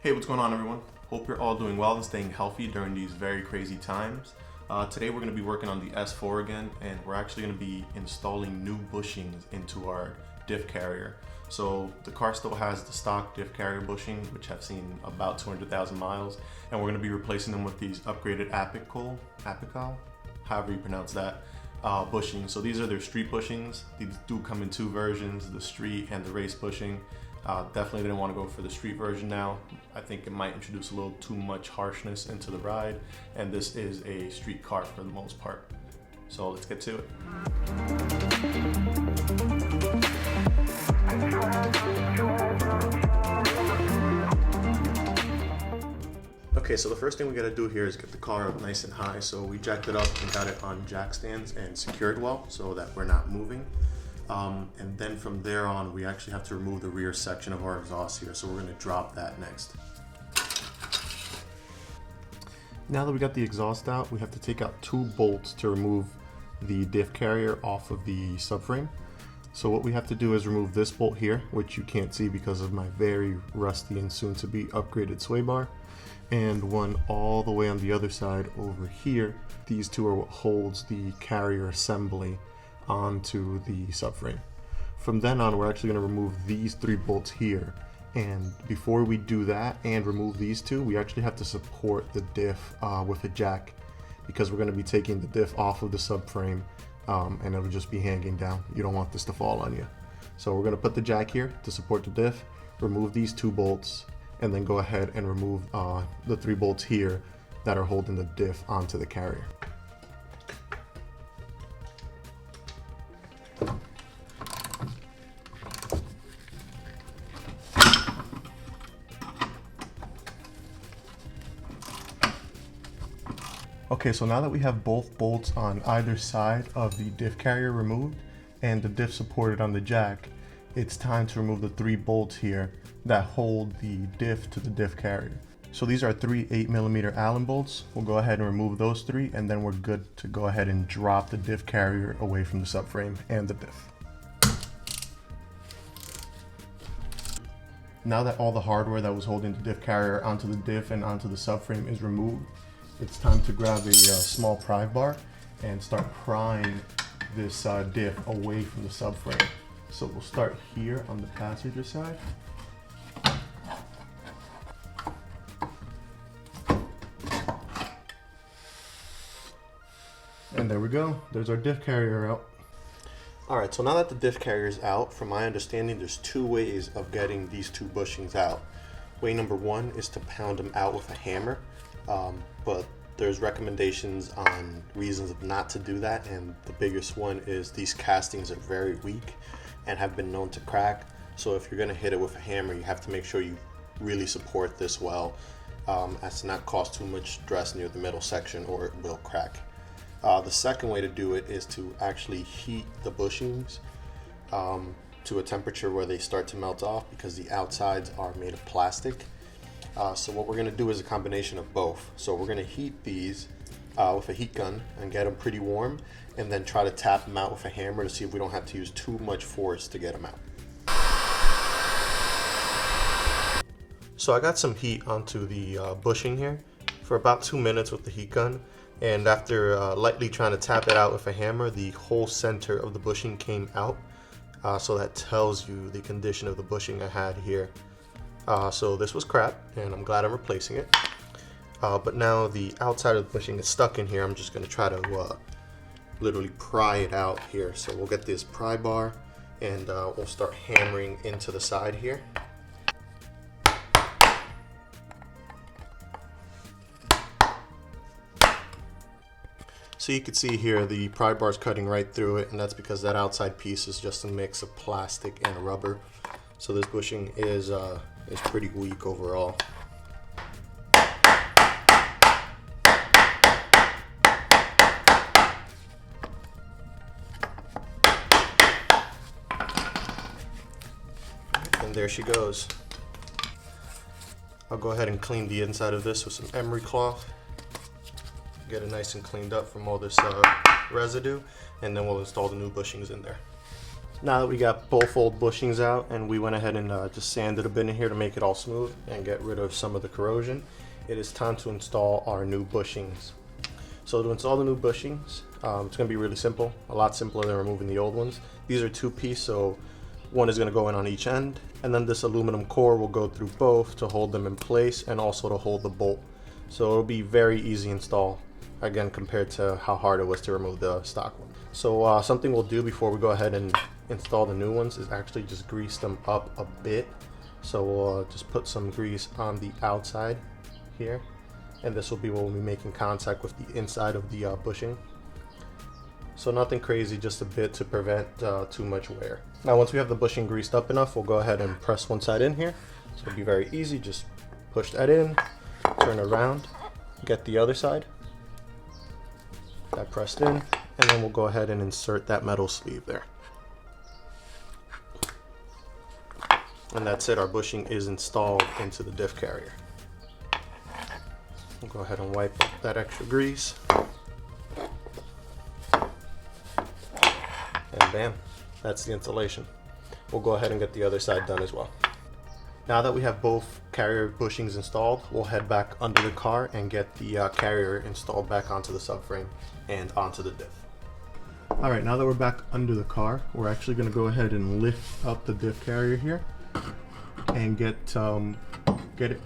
Hey, what's going on, everyone? Hope you're all doing well and staying healthy during these very crazy times. Today we're going to be working on the S4 again, and we're actually going to be installing new bushings into our diff carrier. So the car still has the stock diff carrier bushings, which have seen about 200,000 miles, and we're going to be replacing them with these upgraded Apikol, however you pronounce that, bushings. So these are their street bushings. These do come in two versions, the street and the race bushing. Definitely didn't want to go for the street version now. I think it might introduce a little too much harshness into the ride, and this is a street car for the most part. So let's get to it. Okay, so the first thing we gotta do here is get the car up nice and high. So we jacked it up and got it on jack stands and secured well so that we're not moving. And then from there on, we actually have to remove the rear section of our exhaust here. So we're gonna drop that next. Now that we got the exhaust out, we have to take out two bolts to remove the diff carrier off of the subframe. So what we have to do is remove this bolt here, which you can't see because of my very rusty and soon to be upgraded sway bar, and one all the way on the other side over here. These two are what holds the carrier assembly onto the subframe. From then on, we're actually going to remove these three bolts here, and before we do that and remove these two, we actually have to support the diff with a jack, because we're going to be taking the diff off of the subframe and it'll just be hanging down. You don't want this to fall on you. So we're going to put the jack here to support the diff, remove these two bolts, and then go ahead and remove the three bolts here that are holding the diff onto the carrier. Okay, so now that we have both bolts on either side of the diff carrier removed and the diff supported on the jack, it's time to remove the three bolts here that hold the diff to the diff carrier. So these are three 8mm Allen bolts. We'll go ahead and remove those three, and then we're good to go ahead and drop the diff carrier away from the subframe and the diff. Now that all the hardware that was holding the diff carrier onto the diff and onto the subframe is removed, it's time to grab a small pry bar and start prying this diff away from the subframe. So we'll start here on the passenger side. And there we go, there's our diff carrier out. Alright, so now that the diff carrier is out, from my understanding, there's two ways of getting these two bushings out. Way number one is to pound them out with a hammer, but there's recommendations on reasons of not to do that, and the biggest one is these castings are very weak and have been known to crack. So if you're going to hit it with a hammer, you have to make sure you really support this well, as to not cause too much stress near the middle section or it will crack. The second way to do it is to actually heat the bushings to a temperature where they start to melt off, because the outsides are made of plastic. So what we're going to do is a combination of both. So we're going to heat these with a heat gun and get them pretty warm, and then try to tap them out with a hammer to see if we don't have to use too much force to get them out. So I got some heat onto the bushing here for about 2 minutes with the heat gun, and after lightly trying to tap it out with a hammer, the whole center of the bushing came out. So that tells you the condition of the bushing I had here. So this was crap, and I'm glad I'm replacing it. But now the outside of the bushing is stuck in here. I'm just going to try to literally pry it out here. So we'll get this pry bar, and we'll start hammering into the side here. So you can see here the pry bar is cutting right through it, and that's because that outside piece is just a mix of plastic and rubber. So this bushing is pretty weak overall. And there she goes. I'll go ahead and clean the inside of this with some emery cloth. Get it nice and cleaned up from all this residue, and then we'll install the new bushings in there. Now that we got both old bushings out and we went ahead and just sanded a bit in here to make it all smooth and get rid of some of the corrosion, it is time to install our new bushings. So to install the new bushings, it's going to be really simple, a lot simpler than removing the old ones. These are two-piece, so one is going to go in on each end, and then this aluminum core will go through both to hold them in place and also to hold the bolt. So it'll be very easy install, again, compared to how hard it was to remove the stock one. So something we'll do before we go ahead and install the new ones is actually just grease them up a bit. So we'll just put some grease on the outside here, and this will be when we make in contact with the inside of the bushing. So nothing crazy, just a bit to prevent too much wear. Now once we have the bushing greased up enough, we'll go ahead and press one side in here. So it'll be very easy, just push that in, turn around, get the other side, that pressed in, and then we'll go ahead and insert that metal sleeve there. And that's it, our bushing is installed into the diff carrier. We'll go ahead and wipe up that extra grease. And bam, that's the installation. We'll go ahead and get the other side done as well. Now that we have both carrier bushings installed, we'll head back under the car and get the carrier installed back onto the subframe and onto the diff. Alright, now that we're back under the car, we're actually going to go ahead and lift up the diff carrier here and get it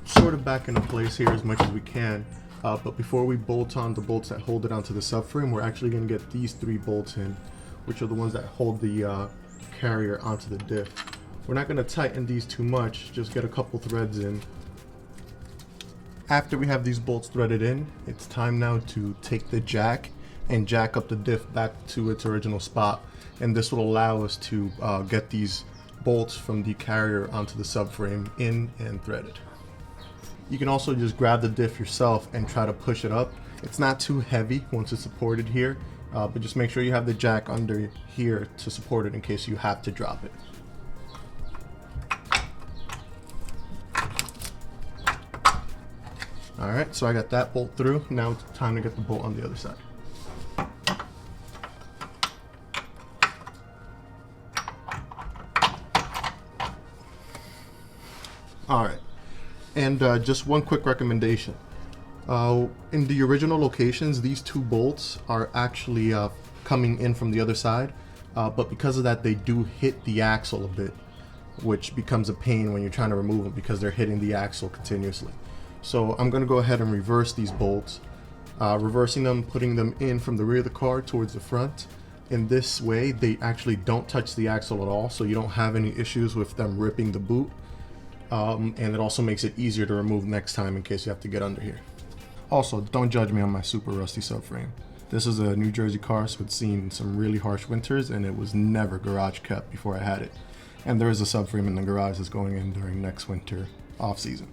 sort of back into place here as much as we can. But before we bolt on the bolts that hold it onto the subframe, we're actually going to get these 3 bolts in, which are the ones that hold the carrier onto the diff. We're not going to tighten these too much, just get a couple threads in. After we have these bolts threaded in, it's time now to take the jack and jack up the diff back to its original spot, and this will allow us to get these bolts from the carrier onto the subframe in and threaded. You can also just grab the diff yourself and try to push it up. It's not too heavy once it's supported here, but just make sure you have the jack under here to support it in case you have to drop it. Alright, so I got that bolt through. Now it's time to get the bolt on the other side. Alright, and just one quick recommendation. In the original locations, these 2 bolts are actually coming in from the other side, but because of that they do hit the axle a bit, which becomes a pain when you're trying to remove them because they're hitting the axle continuously. So I'm going to go ahead and reverse these bolts, reversing them, putting them in from the rear of the car towards the front. In this way they actually don't touch the axle at all, so you don't have any issues with them ripping the boot. And it also makes it easier to remove next time in case you have to get under here. Also, don't judge me on my super rusty subframe. This is a New Jersey car, so it's seen some really harsh winters, and it was never garage kept before I had it. And there is a subframe in the garage that's going in during next winter off season.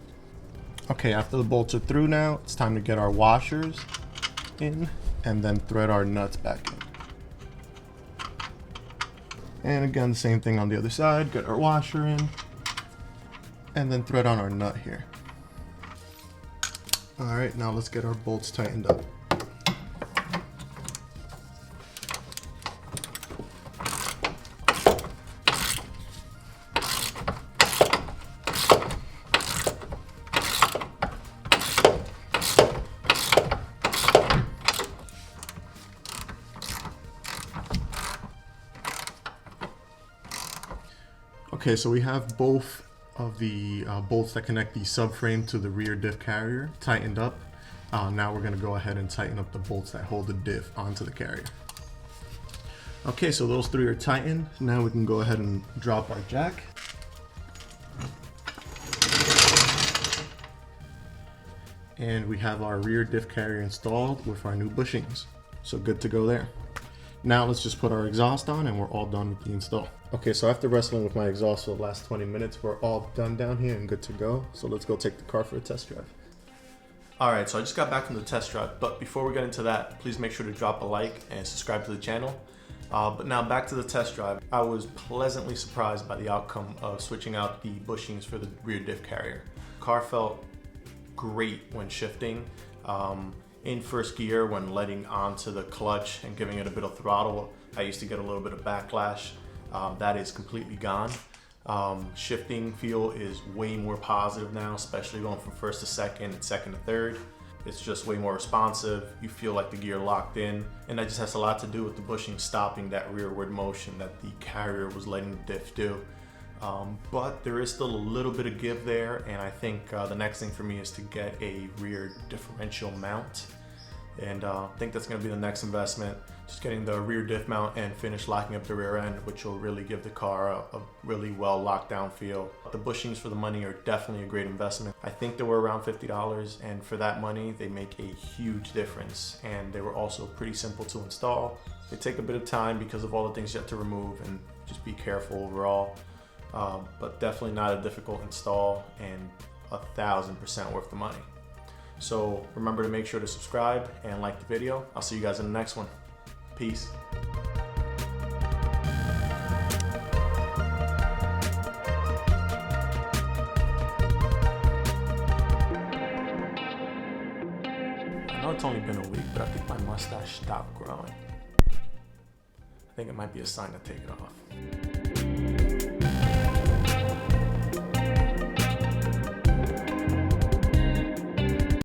Okay, after the bolts are through now, it's time to get our washers in and then thread our nuts back in. And again, the same thing on the other side, get our washer in and then thread on our nut here. Alright, now let's get our bolts tightened up. Okay, so we have both of the bolts that connect the subframe to the rear diff carrier tightened up. Now we're going to go ahead and tighten up the bolts that hold the diff onto the carrier. Okay, so those 3 are tightened. Now we can go ahead and drop our jack. And we have our rear diff carrier installed with our new bushings. So good to go there. Now let's just put our exhaust on and we're all done with the install. Okay, so after wrestling with my exhaust for the last 20 minutes, we're all done down here and good to go. So let's go take the car for a test drive. Alright, so I just got back from the test drive, but before we get into that, please make sure to drop a like and subscribe to the channel. But now back to the test drive. I was pleasantly surprised by the outcome of switching out the bushings for the rear diff carrier. The car felt great when shifting. In first gear, when letting onto the clutch and giving it a bit of throttle, I used to get a little bit of backlash. that is completely gone. Shifting feel is way more positive now, especially going from first to second and second to third. It's just way more responsive. You feel like the gear locked in, and that just has a lot to do with the bushing stopping that rearward motion that the carrier was letting the diff do. But there is still a little bit of give there, and I think the next thing for me is to get a rear differential mount, and I think that's going to be the next investment. Just getting the rear diff mount and finish locking up the rear end, which will really give the car a really well locked down feel. The bushings for the money are definitely a great investment. I think they were around $50, and for that money they make a huge difference, and they were also pretty simple to install. They take a bit of time because of all the things you have to remove, and just be careful overall, but definitely not a difficult install, and 1000% worth the money. So remember to make sure to subscribe and like the video. I'll see you guys in the next one. Peace. I know it's only been a week, but I think my mustache stopped growing. I think it might be a sign to take it off.